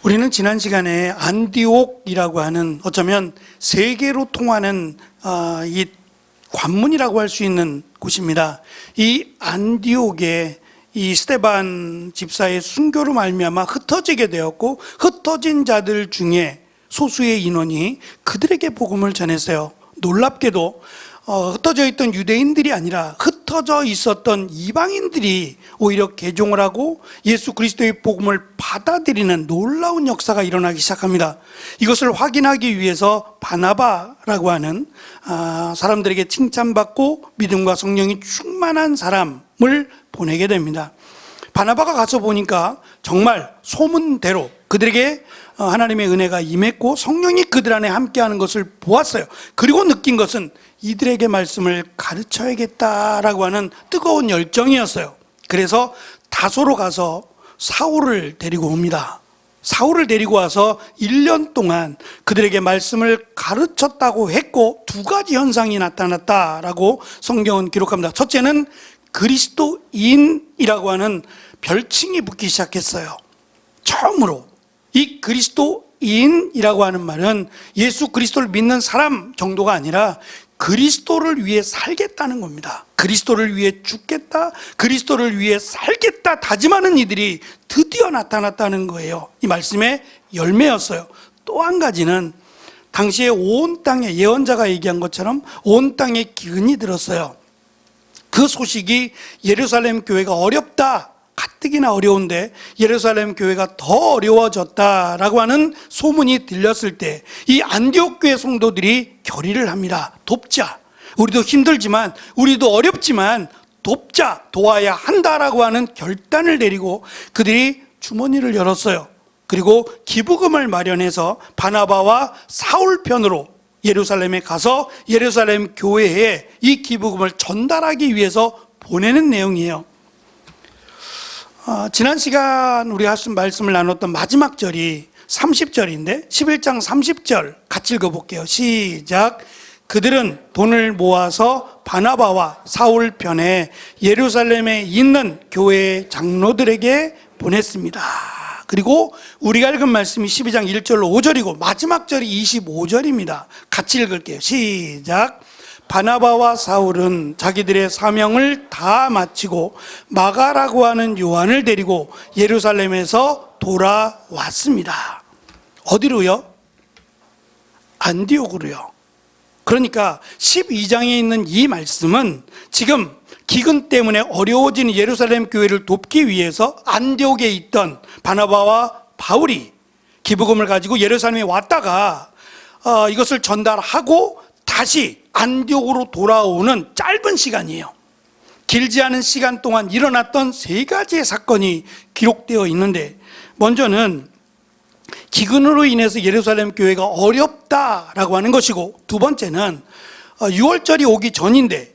우리는 지난 시간에 안디옥이라고 하는 어쩌면 세계로 통하는 이 관문이라고 할 수 있는 곳입니다. 이 안디옥에 이 스데반 집사의 순교로 말미암아 흩어지게 되었고, 흩어진 자들 중에 소수의 인원이 그들에게 복음을 전했어요. 놀랍게도 흩어져 있던 유대인들이 아니라 흩어져 있었던 이방인들이 오히려 개종을 하고 예수 그리스도의 복음을 받아들이는 놀라운 역사가 일어나기 시작합니다. 이것을 확인하기 위해서 바나바라고 하는 사람들에게 칭찬받고 믿음과 성령이 충만한 사람을 보내게 됩니다. 바나바가 가서 보니까 정말 소문대로 그들에게 하나님의 은혜가 임했고 성령이 그들 안에 함께하는 것을 보았어요. 그리고 느낀 것은 이들에게 말씀을 가르쳐야겠다라고 하는 뜨거운 열정이었어요. 그래서 다소로 가서 사울을 데리고 옵니다. 사울을 데리고 와서 1년 동안 그들에게 말씀을 가르쳤다고 했고, 두 가지 현상이 나타났다라고 성경은 기록합니다. 첫째는 그리스도인이라고 하는 별칭이 붙기 시작했어요. 처음으로 이 그리스도인이라고 하는 말은 예수 그리스도를 믿는 사람 정도가 아니라 그리스도를 위해 살겠다는 겁니다. 그리스도를 위해 죽겠다, 그리스도를 위해 살겠다 다짐하는 이들이 드디어 나타났다는 거예요. 이 말씀의 열매였어요. 또 한 가지는 당시에 온 땅에, 예언자가 얘기한 것처럼 온 땅에 기근이 들었어요. 그 소식이 예루살렘 교회가 어렵다, 가뜩이나 어려운데 예루살렘 교회가 더 어려워졌다라고 하는 소문이 들렸을 때 이 안디옥 교회 성도들이 결의를 합니다. 돕자. 우리도 힘들지만, 우리도 어렵지만 돕자, 도와야 한다라고 하는 결단을 내리고 그들이 주머니를 열었어요. 그리고 기부금을 마련해서 바나바와 사울 편으로 예루살렘에 가서 예루살렘 교회에 이 기부금을 전달하기 위해서 보내는 내용이에요. 지난 시간 우리가 말씀을 나눴던 마지막 절이 30절인데 11장 30절 같이 읽어볼게요. 시작. 그들은 돈을 모아서 바나바와 사울 편에 예루살렘에 있는 교회 장로들에게 보냈습니다. 그리고 우리가 읽은 말씀이 12장 1절로 5절이고 마지막 절이 25절입니다. 같이 읽을게요. 시작. 바나바와 사울은 자기들의 사명을 다 마치고 마가라고 하는 요한을 데리고 예루살렘에서 돌아왔습니다. 어디로요? 안디옥으로요. 그러니까 12장에 있는 이 말씀은 지금 기근 때문에 어려워진 예루살렘 교회를 돕기 위해서 안디옥에 있던 바나바와 바울이 기부금을 가지고 예루살렘에 왔다가 이것을 전달하고 다시 안디옥으로 돌아오는 짧은 시간이에요. 길지 않은 시간 동안 일어났던 세 가지의 사건이 기록되어 있는데, 먼저는 기근으로 인해서 예루살렘 교회가 어렵다라고 하는 것이고, 두 번째는 6월절이 오기 전인데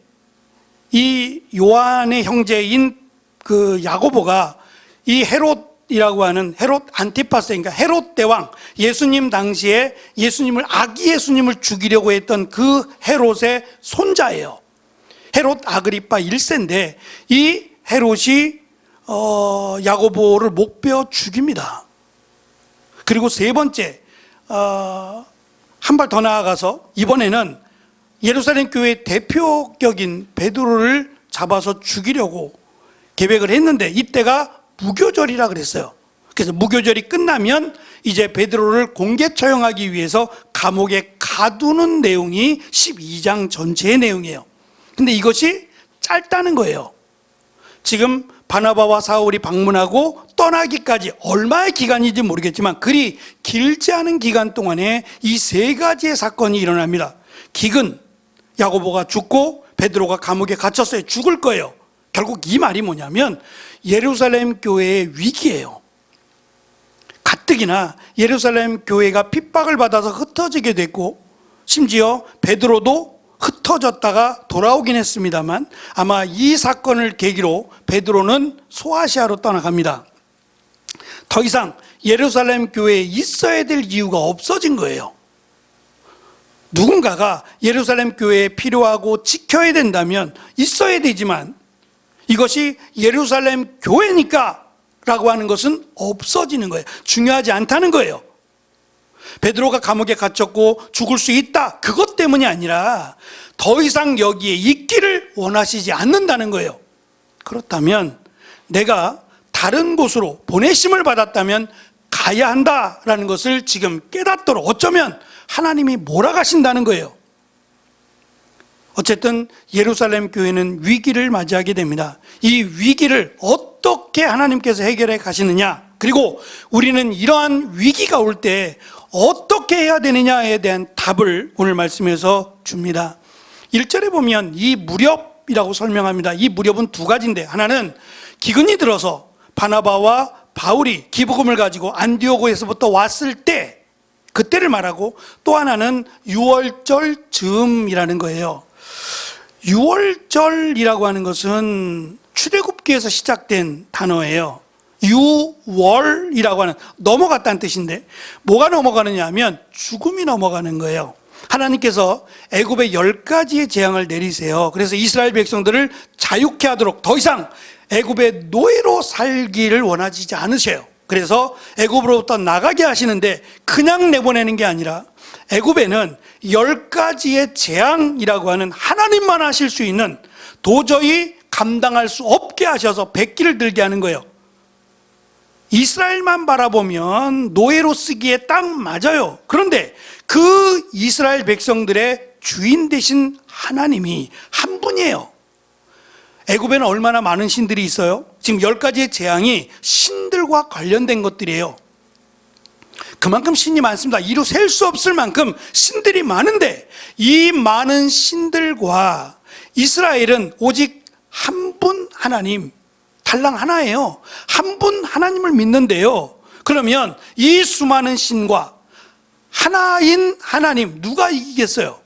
이 요한의 형제인 그 야고보가 이 헤롯이라고 하는 헤롯 안티파스, 그러니까 헤롯 대왕, 예수님 당시에 예수님을, 아기 예수님을 죽이려고 했던 그 헤롯의 손자예요. 헤롯 아그리파 1세인데 이 헤롯이 야고보를 목베어 죽입니다. 그리고 세 번째, 한 발 더 나아가서 이번에는 예루살렘 교회의 대표격인 베드로를 잡아서 죽이려고 계획을 했는데 이때가 무교절이라 그랬어요. 그래서 무교절이 끝나면 이제 베드로를 공개 처형하기 위해서 감옥에 가두는 내용이 12장 전체의 내용이에요. 근데 이것이 짧다는 거예요. 지금 바나바와 사울이 방문하고 떠나기까지 얼마의 기간인지 모르겠지만 그리 길지 않은 기간 동안에 이 세 가지의 사건이 일어납니다. 기근, 야고보가 죽고 베드로가 감옥에 갇혔어요. 죽을 거예요. 결국 이 말이 뭐냐면 예루살렘 교회의 위기예요. 가뜩이나 예루살렘 교회가 핍박을 받아서 흩어지게 됐고, 심지어 베드로도 흩어졌다가 돌아오긴 했습니다만 아마 이 사건을 계기로 베드로는 소아시아로 떠나갑니다. 더 이상 예루살렘 교회에 있어야 될 이유가 없어진 거예요. 누군가가 예루살렘 교회에 필요하고 지켜야 된다면 있어야 되지만 이것이 예루살렘 교회니까 라고 하는 것은 없어지는 거예요. 중요하지 않다는 거예요. 베드로가 감옥에 갇혔고 죽을 수 있다, 그것 때문이 아니라 더 이상 여기에 있기를 원하시지 않는다는 거예요. 그렇다면 내가 다른 곳으로 보내심을 받았다면 가야 한다라는 것을 지금 깨닫도록 어쩌면 하나님이 몰아가신다는 거예요. 어쨌든 예루살렘 교회는 위기를 맞이하게 됩니다. 이 위기를 어떻게 하나님께서 해결해 가시느냐, 그리고 우리는 이러한 위기가 올 때 어떻게 해야 되느냐에 대한 답을 오늘 말씀에서 줍니다. 1절에 보면 이 무렵이라고 설명합니다. 이 무렵은 두 가지인데, 하나는 기근이 들어서 바나바와 바울이 기복음을 가지고 안디오고에서부터 왔을 때, 그때를 말하고, 또 하나는 유월절 즈음이라는 거예요. 유월절이라고 하는 것은 출애굽기에서 시작된 단어예요. 유월이라고 하는, 넘어갔다는 뜻인데 뭐가 넘어가느냐 하면 죽음이 넘어가는 거예요. 하나님께서 애굽에 10가지의 재앙을 내리세요. 그래서 이스라엘 백성들을 자유케 하도록 더 이상 애굽의 노예로 살기를 원하지 않으셔요. 그래서 애굽으로부터 나가게 하시는데 그냥 내보내는 게 아니라 애굽에는 10가지의 재앙이라고 하는 하나님만 하실 수 있는, 도저히 감당할 수 없게 하셔서 백기를 들게 하는 거예요. 이스라엘만 바라보면 노예로 쓰기에 딱 맞아요. 그런데 그 이스라엘 백성들의 주인 되신 하나님이 한 분이에요. 애굽에는 얼마나 많은 신들이 있어요? 지금 10가지의 재앙이 신들과 관련된 것들이에요. 그만큼 신이 많습니다. 이루 셀 수 없을 만큼 신들이 많은데, 이 많은 신들과 이스라엘은 오직 한 분 하나님, 달랑 하나예요. 한 분 하나님을 믿는데요, 그러면 이 수많은 신과 하나인 하나님 누가 이기겠어요?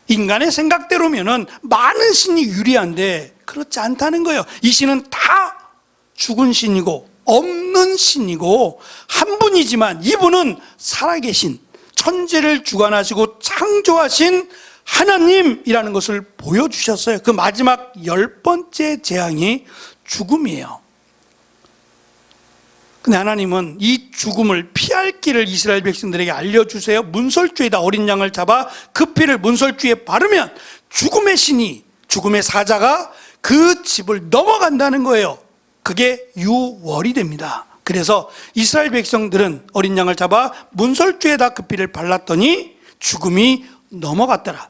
인간의 생각대로면 많은 신이 유리한데 그렇지 않다는 거예요. 이 신은 다 죽은 신이고 없는 신이고 한 분이지만 이분은 살아계신, 천지를 주관하시고 창조하신 하나님이라는 것을 보여주셨어요. 그 마지막 10번째 재앙이 죽음이에요. 근데 하나님은 이 죽음을 피할 길을 이스라엘 백성들에게 알려주세요. 문설주에다 어린 양을 잡아 그 피를 문설주에 바르면 죽음의 신이, 죽음의 사자가 그 집을 넘어간다는 거예요. 그게 유월이 됩니다. 그래서 이스라엘 백성들은 어린 양을 잡아 문설주에다 그 피를 발랐더니 죽음이 넘어갔더라.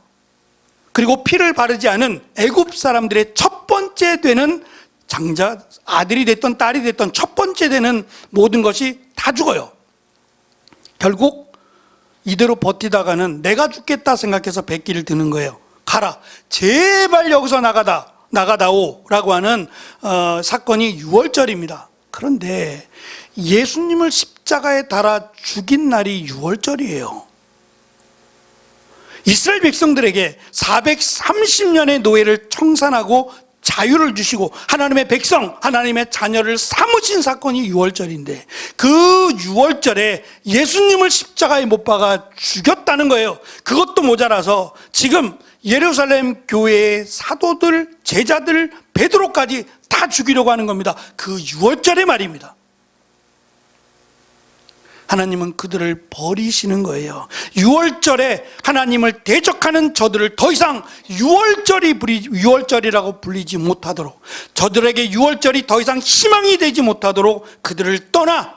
그리고 피를 바르지 않은 애굽 사람들의 첫 번째 되는 장자, 아들이 됐던 딸이 됐던 첫 번째 되는 모든 것이 다 죽어요. 결국 이대로 버티다가는 내가 죽겠다 생각해서 백기를 드는 거예요. 가라, 제발 여기서 나가다오 라고 하는 사건이 유월절입니다. 그런데 예수님을 십자가에 달아 죽인 날이 유월절이에요. 이스라엘 백성들에게 430년의 노예를 청산하고 자유를 주시고 하나님의 백성, 하나님의 자녀를 삼으신 사건이 유월절인데, 그 유월절에 예수님을 십자가에 못 박아 죽였다는 거예요. 그것도 모자라서 지금 예루살렘 교회의 사도들, 제자들, 베드로까지 다 죽이려고 하는 겁니다. 그 유월절의 말입니다. 하나님은 그들을 버리시는 거예요. 유월절에 하나님을 대적하는 저들을 더 이상 유월절이라고 불리지 못하도록, 저들에게 유월절이 더 이상 희망이 되지 못하도록 그들을 떠나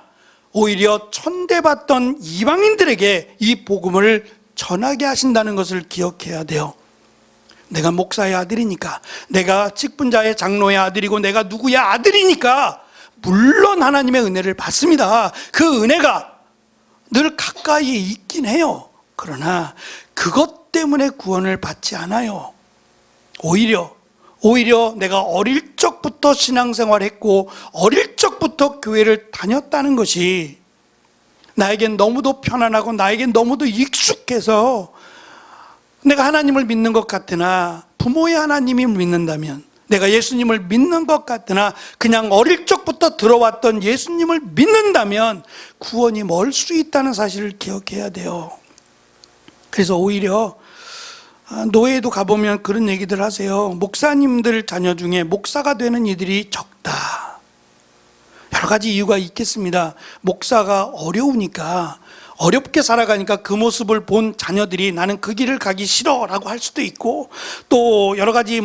오히려 천대받던 이방인들에게 이 복음을 전하게 하신다는 것을 기억해야 돼요. 내가 목사의 아들이니까, 내가 직분자의 장로의 아들이고, 내가 누구의 아들이니까 물론 하나님의 은혜를 받습니다. 그 은혜가 늘 가까이에 있긴 해요. 그러나 그것 때문에 구원을 받지 않아요. 오히려 내가 어릴 적부터 신앙생활했고 어릴 적부터 교회를 다녔다는 것이 나에겐 너무도 편안하고 나에겐 너무도 익숙해서 내가 하나님을 믿는 것 같으나, 부모의 하나님을 믿는다면, 내가 예수님을 믿는 것 같으나 그냥 어릴 적부터 들어왔던 예수님을 믿는다면 구원이 멀 수 있다는 사실을 기억해야 돼요. 그래서 오히려 노예도 가보면 그런 얘기들 하세요. 목사님들 자녀 중에 목사가 되는 이들이 적다. 여러 가지 이유가 있겠습니다. 목사가 어려우니까, 어렵게 살아가니까 그 모습을 본 자녀들이 나는 그 길을 가기 싫어라고 할 수도 있고, 또 여러 가지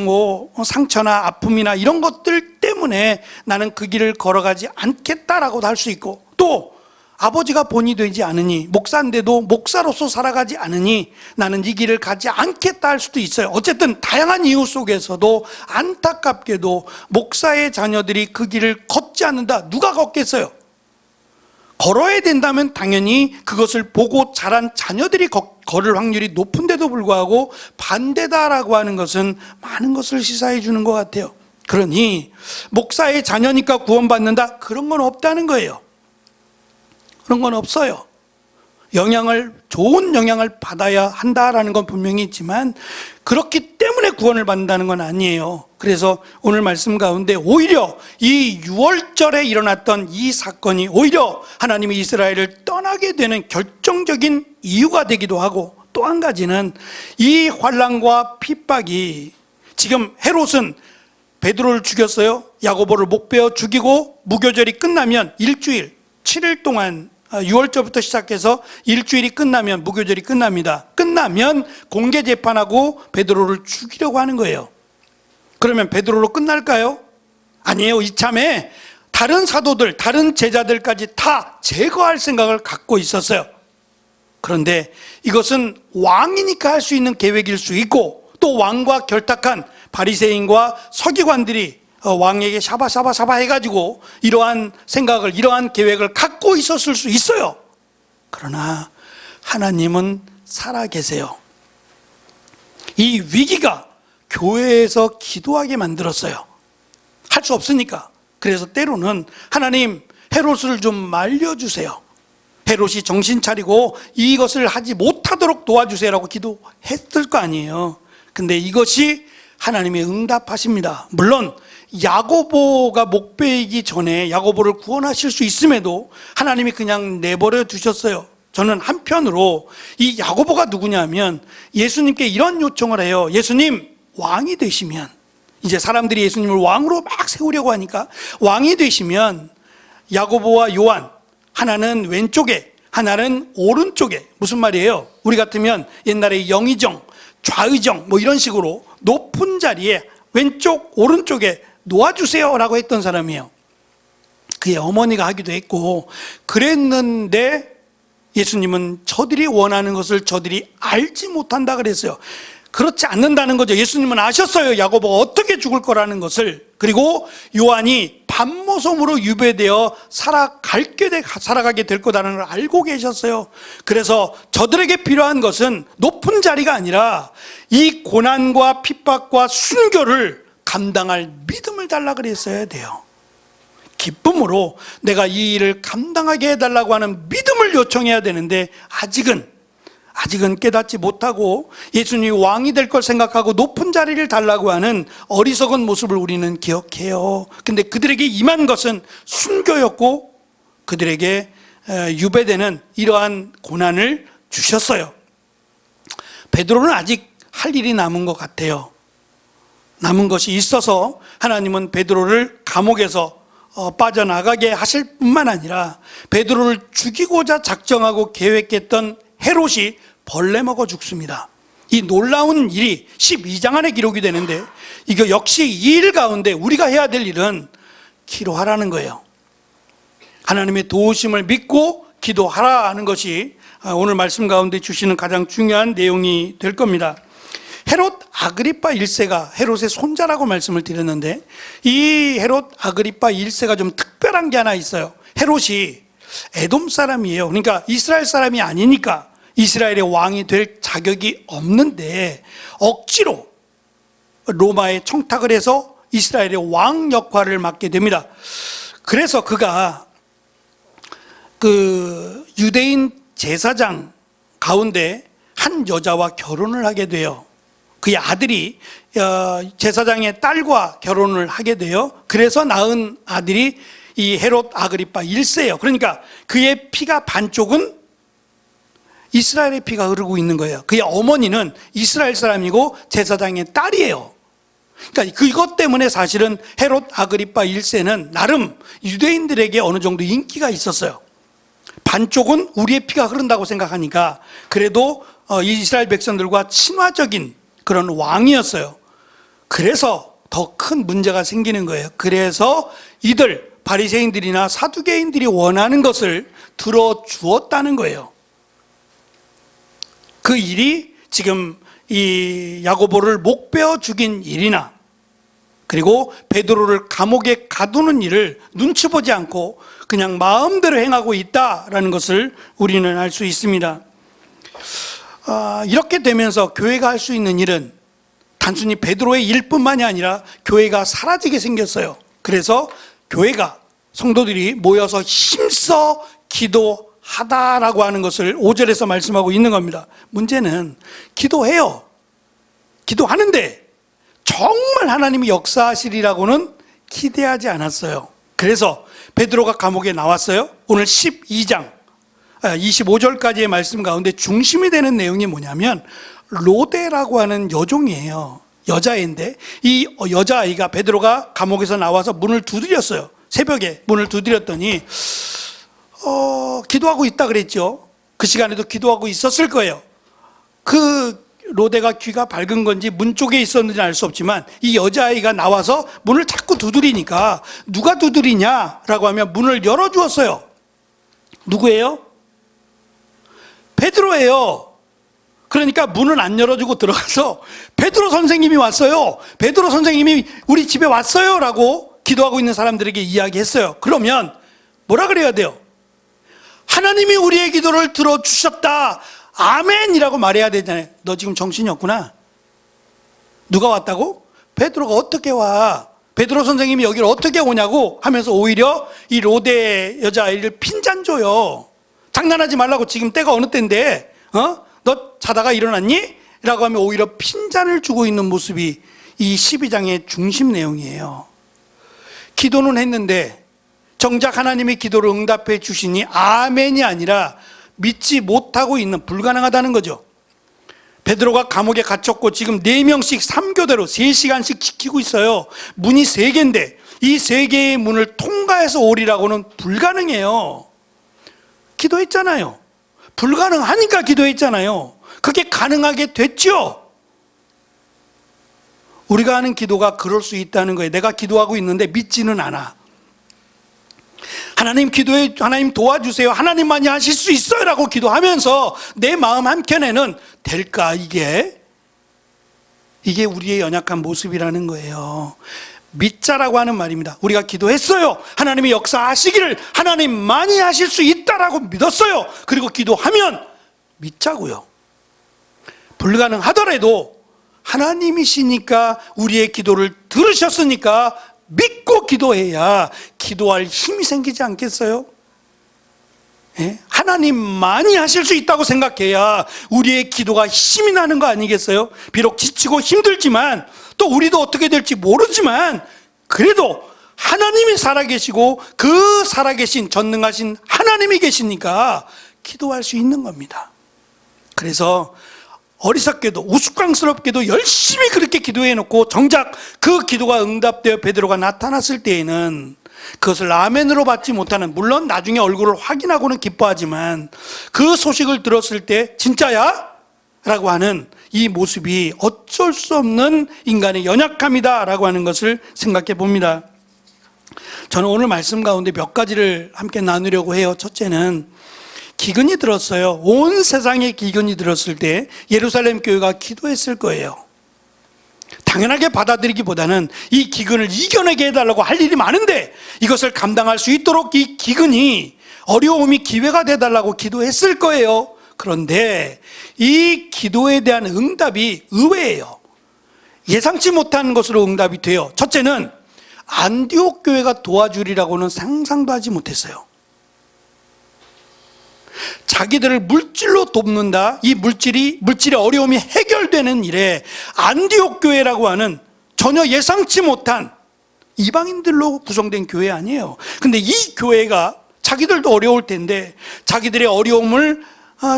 상처나 아픔이나 이런 것들 때문에 나는 그 길을 걸어가지 않겠다라고도 할 수 있고, 또 아버지가 본이 되지 않으니, 목사인데도 목사로서 살아가지 않으니 나는 이 길을 가지 않겠다 할 수도 있어요. 어쨌든 다양한 이유 속에서도 안타깝게도 목사의 자녀들이 그 길을 걷지 않는다. 누가 걷겠어요? 걸어야 된다면 당연히 그것을 보고 자란 자녀들이 걸을 확률이 높은데도 불구하고 반대다라고 하는 것은 많은 것을 시사해 주는 것 같아요. 그러니 목사의 자녀니까 구원받는다? 그런 건 없다는 거예요. 그런 건 없어요. 좋은 영향을 받아야 한다라는 건 분명히 있지만 그렇기 때문에 구원을 받는다는 건 아니에요. 그래서 오늘 말씀 가운데 오히려 이 6월절에 일어났던 이 사건이 오히려 하나님이 이스라엘을 떠나게 되는 결정적인 이유가 되기도 하고, 또 한 가지는 이 환난과 핍박이, 지금 헤롯은 베드로를 죽였어요. 야고보를 목베어 죽이고 무교절이 끝나면 일주일 7일 동안 6월절부터 시작해서 일주일이 끝나면, 무교절이 끝납니다. 끝나면 공개 재판하고 베드로를 죽이려고 하는 거예요. 그러면 베드로로 끝날까요? 아니에요. 이참에 다른 사도들, 다른 제자들까지 다 제거할 생각을 갖고 있었어요. 그런데 이것은 왕이니까 할 수 있는 계획일 수 있고, 또 왕과 결탁한 바리새인과 서기관들이 왕에게 샤바샤바샤바 해가지고 이러한 생각을, 이러한 계획을 갖고 있었을 수 있어요. 그러나 하나님은 살아계세요. 이 위기가 교회에서 기도하게 만들었어요. 할 수 없으니까. 그래서 때로는 하나님, 헤롯을 좀 말려주세요. 헤롯이 정신 차리고 이것을 하지 못하도록 도와주세요라고 기도했을 거 아니에요. 근데 이것이 하나님의 응답하십니다. 물론 야고보가 목베이기 전에 야고보를 구원하실 수 있음에도 하나님이 그냥 내버려 두셨어요. 저는 한편으로 이 야고보가 누구냐면 예수님께 이런 요청을 해요. 예수님, 왕이 되시면, 이제 사람들이 예수님을 왕으로 막 세우려고 하니까 왕이 되시면 야고보와 요한, 하나는 왼쪽에 하나는 오른쪽에, 무슨 말이에요? 우리 같으면 옛날에 영의정, 좌의정 이런 식으로 높은 자리에 왼쪽 오른쪽에 놓아주세요 라고 했던 사람이에요. 그의 어머니가 하기도 했고 그랬는데 예수님은 저들이 원하는 것을 저들이 알지 못한다 그랬어요. 그렇지 않는다는 거죠. 예수님은 아셨어요. 야고보가 어떻게 죽을 거라는 것을. 그리고 요한이 반모섬으로 유배되어 살아가게 될 거라는 걸 알고 계셨어요. 그래서 저들에게 필요한 것은 높은 자리가 아니라 이 고난과 핍박과 순교를 감당할 믿음을 달라 그랬어야 돼요. 기쁨으로 내가 이 일을 감당하게 해달라고 하는 믿음을 요청해야 되는데 아직은 깨닫지 못하고 예수님이 왕이 될 걸 생각하고 높은 자리를 달라고 하는 어리석은 모습을 우리는 기억해요. 근데 그들에게 임한 것은 순교였고 그들에게 유배되는 이러한 고난을 주셨어요. 베드로는 아직 할 일이 남은 것 같아요. 남은 것이 있어서 하나님은 베드로를 감옥에서 빠져나가게 하실 뿐만 아니라 베드로를 죽이고자 작정하고 계획했던 헤롯이 벌레 먹어 죽습니다. 이 놀라운 일이 12장 안에 기록이 되는데 이거 역시 이 일 가운데 우리가 해야 될 일은 기도하라는 거예요. 하나님의 도우심을 믿고 기도하라는 것이 오늘 말씀 가운데 주시는 가장 중요한 내용이 될 겁니다. 헤롯 아그리파 1세가 헤롯의 손자라고 말씀을 드렸는데 이 헤롯 아그리파 1세가 좀 특별한 게 하나 있어요. 헤롯이 에돔 사람이에요. 그러니까 이스라엘 사람이 아니니까 이스라엘의 왕이 될 자격이 없는데 억지로 로마에 청탁을 해서 이스라엘의 왕 역할을 맡게 됩니다. 그래서 그가 그 유대인 제사장 가운데 한 여자와 결혼을 하게 돼요. 그의 아들이 제사장의 딸과 결혼을 하게 돼요. 그래서 낳은 아들이 이 헤롯 아그리파 1세예요. 그러니까 그의 피가 반쪽은 이스라엘의 피가 흐르고 있는 거예요. 그의 어머니는 이스라엘 사람이고 제사장의 딸이에요. 그러니까 그것 때문에 사실은 헤롯 아그리파 1세는 나름 유대인들에게 어느 정도 인기가 있었어요. 반쪽은 우리의 피가 흐른다고 생각하니까 그래도 이스라엘 백성들과 친화적인 그런 왕이었어요. 그래서 더 큰 문제가 생기는 거예요. 그래서 이들 바리새인들이나 사두개인들이 원하는 것을 들어주었다는 거예요. 그 일이 지금 이 야고보를 목베어 죽인 일이나 그리고 베드로를 감옥에 가두는 일을 눈치 보지 않고 그냥 마음대로 행하고 있다라는 것을 우리는 알 수 있습니다. 이렇게 되면서 교회가 할 수 있는 일은 단순히 베드로의 일뿐만이 아니라 교회가 사라지게 생겼어요. 그래서 교회가 성도들이 모여서 힘써 기도하다라고 하는 것을 5절에서 말씀하고 있는 겁니다. 문제는 기도해요. 기도하는데 정말 하나님이 역사하시리라고는 기대하지 않았어요. 그래서 베드로가 감옥에 나왔어요. 오늘 12장 25절까지의 말씀 가운데 중심이 되는 내용이 뭐냐면 로데라고 하는 여종이에요. 여자애인데 이 여자아이가 베드로가 감옥에서 나와서 문을 두드렸어요. 새벽에 문을 두드렸더니 기도하고 있다 그랬죠. 그 시간에도 기도하고 있었을 거예요. 그 로데가 귀가 밝은 건지 문 쪽에 있었는지는 알 수 없지만 이 여자아이가 나와서 문을 자꾸 두드리니까 누가 두드리냐라고 하면 문을 열어주었어요. 누구예요? 베드로예요. 그러니까 문을 안 열어주고 들어가서 베드로 선생님이 왔어요. 베드로 선생님이 우리 집에 왔어요 라고 기도하고 있는 사람들에게 이야기했어요. 그러면 뭐라 그래야 돼요? 하나님이 우리의 기도를 들어주셨다. 아멘이라고 말해야 되잖아요. 너 지금 정신이 없구나. 누가 왔다고? 베드로가 어떻게 와? 베드로 선생님이 여기를 어떻게 오냐고 하면서 오히려 이 로데 여자아이를 핀잔 줘요. 장난하지 말라고. 지금 때가 어느 때인데 너 자다가 일어났니? 라고 하면 오히려 핀잔을 주고 있는 모습이 이 12장의 중심 내용이에요. 기도는 했는데 정작 하나님의 기도를 응답해 주시니 아멘이 아니라 믿지 못하고 있는, 불가능하다는 거죠. 베드로가 감옥에 갇혔고 지금 4명씩 3교대로 3시간씩 지키고 있어요. 문이 3개인데 이 3개의 문을 통과해서 오리라고는 불가능해요. 기도했잖아요. 불가능하니까 기도했잖아요. 그게 가능하게 됐죠. 우리가 하는 기도가 그럴 수 있다는 거예요. 내가 기도하고 있는데 믿지는 않아. 하나님 기도해, 하나님 도와주세요. 하나님만이 하실 수 있어요 라고 기도하면서 내 마음 한켠에는 될까 이게 우리의 연약한 모습이라는 거예요. 믿자라고 하는 말입니다. 우리가 기도했어요. 하나님이 역사하시기를 하나님만이 하실 수 있다라고 믿었어요. 그리고 기도하면 믿자고요. 불가능하더라도 하나님이시니까 우리의 기도를 들으셨으니까 믿고 기도해야 기도할 힘이 생기지 않겠어요? 예? 하나님만이 하실 수 있다고 생각해야 우리의 기도가 힘이 나는 거 아니겠어요? 비록 지치고 힘들지만 또 우리도 어떻게 될지 모르지만 그래도 하나님이 살아계시고 그 살아계신 전능하신 하나님이 계시니까 기도할 수 있는 겁니다. 그래서 어리석게도 우스꽝스럽게도 열심히 그렇게 기도해놓고 정작 그 기도가 응답되어 베드로가 나타났을 때에는 그것을 아멘으로 받지 못하는, 물론 나중에 얼굴을 확인하고는 기뻐하지만 그 소식을 들었을 때 진짜야? 라고 하는 이 모습이 어쩔 수 없는 인간의 연약함이다 라고 하는 것을 생각해 봅니다. 저는 오늘 말씀 가운데 몇 가지를 함께 나누려고 해요. 첫째는 기근이 들었어요. 온 세상에 기근이 들었을 때 예루살렘 교회가 기도했을 거예요. 당연하게 받아들이기보다는 이 기근을 이겨내게 해달라고 할 일이 많은데 이것을 감당할 수 있도록 이 기근이, 어려움이 기회가 돼달라고 기도했을 거예요. 그런데 이 기도에 대한 응답이 의외예요. 예상치 못한 것으로 응답이 돼요. 첫째는 안디옥 교회가 도와주리라고는 상상도 하지 못했어요. 자기들을 물질로 돕는다. 이 물질의 어려움이 해결되는 일에 안디옥 교회라고 하는 전혀 예상치 못한 이방인들로 구성된 교회 아니에요. 근데 이 교회가 자기들도 어려울 텐데 자기들의 어려움을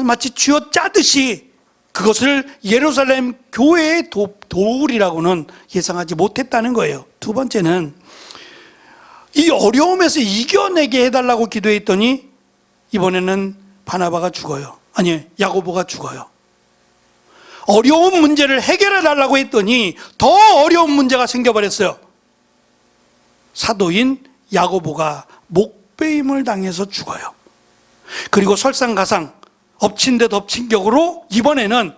마치 쥐어짜듯이 그것을 예루살렘 교회에 도우리라고는 예상하지 못했다는 거예요. 두 번째는 이 어려움에서 이겨내게 해달라고 기도했더니 이번에는 바나바가 죽어요. 아니, 야고보가 죽어요. 어려운 문제를 해결해 달라고 했더니 더 어려운 문제가 생겨버렸어요. 사도인 야고보가 목베임을 당해서 죽어요. 그리고 설상가상 엎친 데 덮친 격으로 이번에는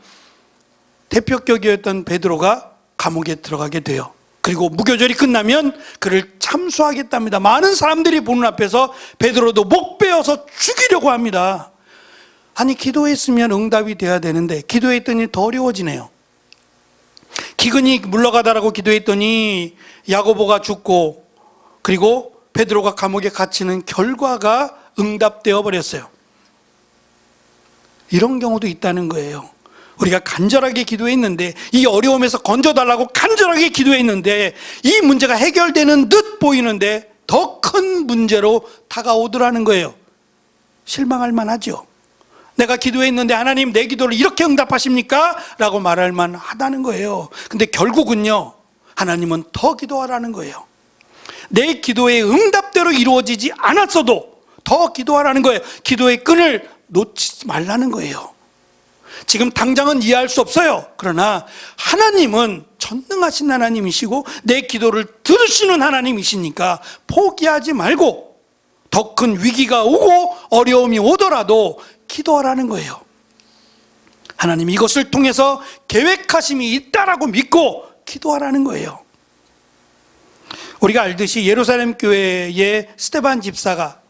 대표격이었던 베드로가 감옥에 들어가게 돼요. 그리고 무교절이 끝나면 그를 참수하겠답니다. 많은 사람들이 보는 앞에서 베드로도 목 베어서 죽이려고 합니다. 아니, 기도했으면 응답이 돼야 되는데 기도했더니 더 어려워지네요. 기근이 물러가다라고 기도했더니 야고보가 죽고 그리고 베드로가 감옥에 갇히는 결과가 응답되어 버렸어요. 이런 경우도 있다는 거예요. 우리가 간절하게 기도했는데, 이 어려움에서 건져달라고 간절하게 기도했는데 이 문제가 해결되는 듯 보이는데 더 큰 문제로 다가오더라는 거예요. 실망할 만하죠. 내가 기도했는데 하나님 내 기도를 이렇게 응답하십니까? 라고 말할 만하다는 거예요. 근데 결국은요, 하나님은 더 기도하라는 거예요. 내 기도의 응답대로 이루어지지 않았어도 더 기도하라는 거예요. 기도의 끈을 놓치지 말라는 거예요. 지금 당장은 이해할 수 없어요. 그러나 하나님은 전능하신 하나님이시고 내 기도를 들으시는 하나님이시니까 포기하지 말고 더 큰 위기가 오고 어려움이 오더라도 기도하라는 거예요. 하나님 이것을 통해서 계획하심이 있다라고 믿고 기도하라는 거예요. 우리가 알듯이 예루살렘 교회의 스데반 집사가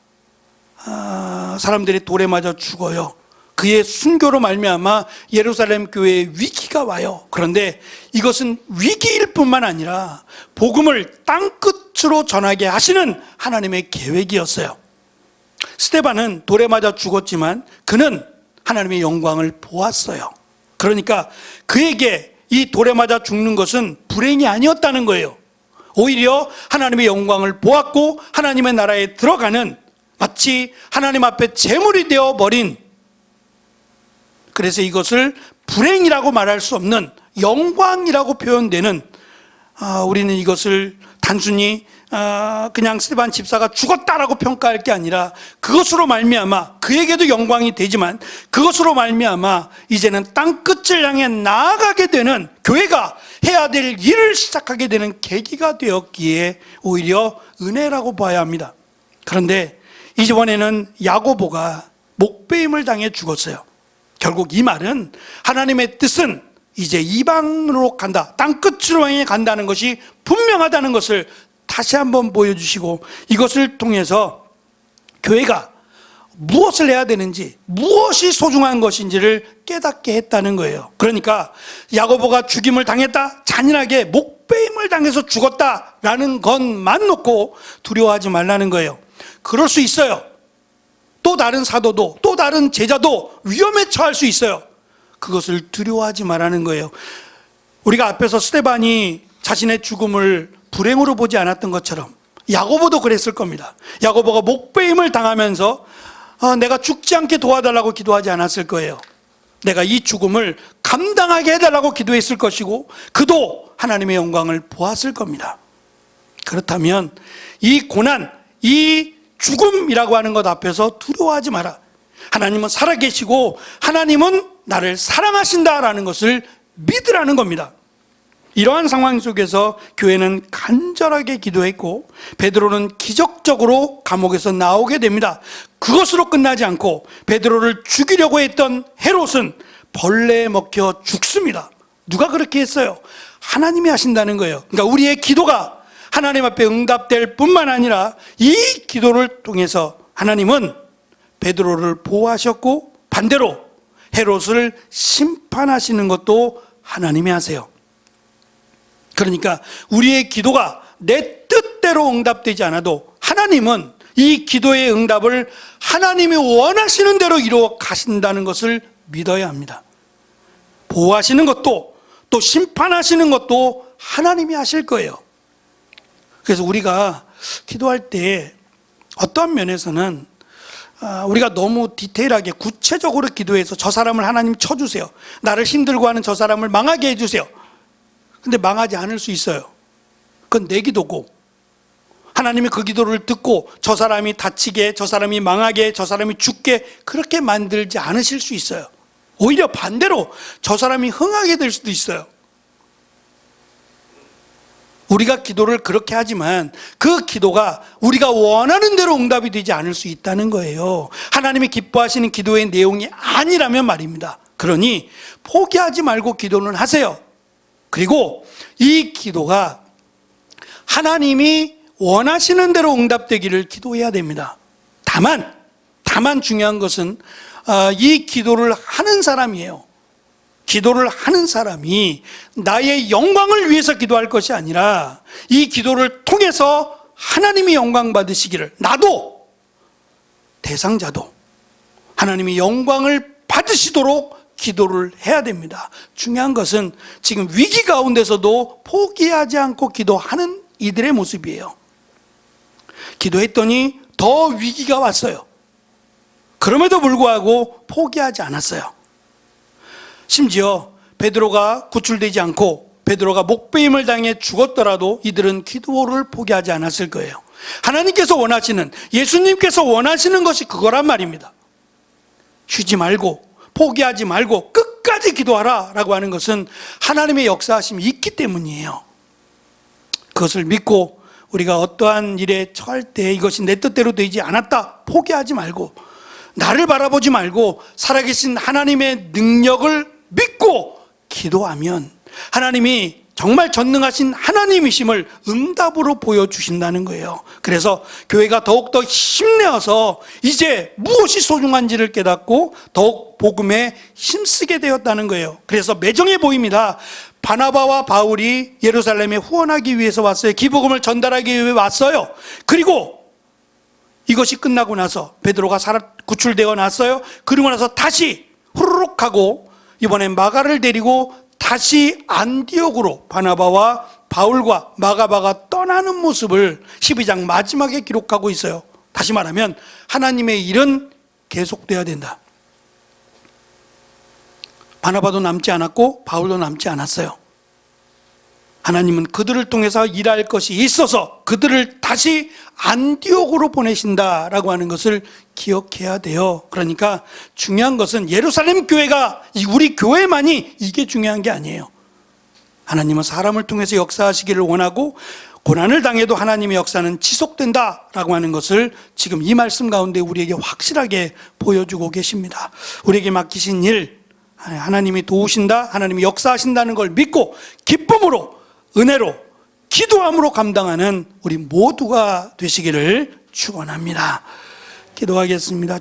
사람들이 돌에 맞아 죽어요. 그의 순교로 말미암아 예루살렘 교회에 위기가 와요. 그런데 이것은 위기일 뿐만 아니라 복음을 땅끝으로 전하게 하시는 하나님의 계획이었어요. 스데반은 돌에 맞아 죽었지만 그는 하나님의 영광을 보았어요. 그러니까 그에게 이 돌에 맞아 죽는 것은 불행이 아니었다는 거예요. 오히려 하나님의 영광을 보았고 하나님의 나라에 들어가는, 마치 하나님 앞에 제물이 되어 버린, 그래서 이것을 불행이라고 말할 수 없는 영광이라고 표현되는, 우리는 이것을 단순히 그냥 스데반 집사가 죽었다라고 평가할 게 아니라 그것으로 말미암아 그에게도 영광이 되지만 그것으로 말미암아 이제는 땅끝을 향해 나아가게 되는, 교회가 해야 될 일을 시작하게 되는 계기가 되었기에 오히려 은혜라고 봐야 합니다. 그런데 이번에는 야고보가 목베임을 당해 죽었어요. 결국 이 말은 하나님의 뜻은 이제 이방으로 간다, 땅끝으로 향해 간다는 것이 분명하다는 것을 다시 한번 보여주시고, 이것을 통해서 교회가 무엇을 해야 되는지, 무엇이 소중한 것인지를 깨닫게 했다는 거예요. 그러니까 야고보가 죽임을 당했다, 잔인하게 목베임을 당해서 죽었다라는 것만 놓고 두려워하지 말라는 거예요. 그럴 수 있어요. 또 다른 사도도, 또 다른 제자도 위험에 처할 수 있어요. 그것을 두려워하지 말라는 거예요. 우리가 앞에서 스데반이 자신의 죽음을 불행으로 보지 않았던 것처럼 야고보도 그랬을 겁니다. 야고보가 목베임을 당하면서 내가 죽지 않게 도와달라고 기도하지 않았을 거예요. 내가 이 죽음을 감당하게 해달라고 기도했을 것이고 그도 하나님의 영광을 보았을 겁니다. 그렇다면 이 고난, 이 죽음이라고 하는 것 앞에서 두려워하지 마라. 하나님은 살아계시고 하나님은 나를 사랑하신다라는 것을 믿으라는 겁니다. 이러한 상황 속에서 교회는 간절하게 기도했고 베드로는 기적적으로 감옥에서 나오게 됩니다. 그것으로 끝나지 않고 베드로를 죽이려고 했던 헤롯은 벌레에 먹혀 죽습니다. 누가 그렇게 했어요? 하나님이 하신다는 거예요. 그러니까 우리의 기도가 하나님 앞에 응답될 뿐만 아니라 이 기도를 통해서 하나님은 베드로를 보호하셨고 반대로 헤롯을 심판하시는 것도 하나님이 하세요. 그러니까 우리의 기도가 내 뜻대로 응답되지 않아도 하나님은 이 기도의 응답을 하나님이 원하시는 대로 이루어 가신다는 것을 믿어야 합니다. 보호하시는 것도 또 심판하시는 것도 하나님이 하실 거예요. 그래서 우리가 기도할 때 어떠한 면에서는 우리가 너무 디테일하게 구체적으로 기도해서 저 사람을 하나님 쳐주세요, 나를 힘들고 하는 저 사람을 망하게 해주세요. 근데 망하지 않을 수 있어요. 그건 내 기도고, 하나님이 그 기도를 듣고 저 사람이 다치게, 저 사람이 망하게, 저 사람이 죽게 그렇게 만들지 않으실 수 있어요. 오히려 반대로 저 사람이 흥하게 될 수도 있어요. 우리가 기도를 그렇게 하지만 그 기도가 우리가 원하는 대로 응답이 되지 않을 수 있다는 거예요. 하나님이 기뻐하시는 기도의 내용이 아니라면 말입니다. 그러니 포기하지 말고 기도는 하세요. 그리고 이 기도가 하나님이 원하시는 대로 응답되기를 기도해야 됩니다. 다만 중요한 것은 이 기도를 하는 사람이에요. 기도를 하는 사람이 나의 영광을 위해서 기도할 것이 아니라 이 기도를 통해서 하나님이 영광 받으시기를, 나도 대상자도 하나님이 영광을 받으시도록 기도를 해야 됩니다. 중요한 것은 지금 위기 가운데서도 포기하지 않고 기도하는 이들의 모습이에요. 기도했더니 더 위기가 왔어요. 그럼에도 불구하고 포기하지 않았어요. 심지어 베드로가 구출되지 않고 베드로가 목베임을 당해 죽었더라도 이들은 기도를 포기하지 않았을 거예요. 하나님께서 원하시는, 예수님께서 원하시는 것이 그거란 말입니다. 쉬지 말고, 포기하지 말고 끝까지 기도하라 라고 하는 것은 하나님의 역사하심이 있기 때문이에요. 그것을 믿고 우리가 어떠한 일에 처할 때 이것이 내 뜻대로 되지 않았다, 포기하지 말고, 나를 바라보지 말고 살아계신 하나님의 능력을 믿고 기도하면 하나님이 정말 전능하신 하나님이심을 응답으로 보여주신다는 거예요. 그래서 교회가 더욱더 힘내어서 이제 무엇이 소중한지를 깨닫고 더욱 복음에 힘쓰게 되었다는 거예요. 그래서 매정해 보입니다. 바나바와 바울이 예루살렘에 후원하기 위해서 왔어요. 기복음을 전달하기 위해 왔어요. 그리고 이것이 끝나고 나서 베드로가 구출되어 났어요. 그러고 나서 다시 후루룩 하고 이번에 마가를 데리고 다시 안디옥으로 바나바와 바울과 마가바가 떠나는 모습을 12장 마지막에 기록하고 있어요. 다시 말하면 하나님의 일은 계속돼야 된다. 바나바도 남지 않았고 바울도 남지 않았어요. 하나님은 그들을 통해서 일할 것이 있어서 그들을 다시 안디옥으로 보내신다라고 하는 것을 기억해야 돼요. 그러니까 중요한 것은 예루살렘 교회가, 우리 교회만이 이게 중요한 게 아니에요. 하나님은 사람을 통해서 역사하시기를 원하고 고난을 당해도 하나님의 역사는 지속된다라고 하는 것을 지금 이 말씀 가운데 우리에게 확실하게 보여주고 계십니다. 우리에게 맡기신 일, 하나님이 도우신다, 하나님이 역사하신다는 걸 믿고 기쁨으로, 은혜로, 기도함으로 감당하는 우리 모두가 되시기를 축원합니다. 기도하겠습니다.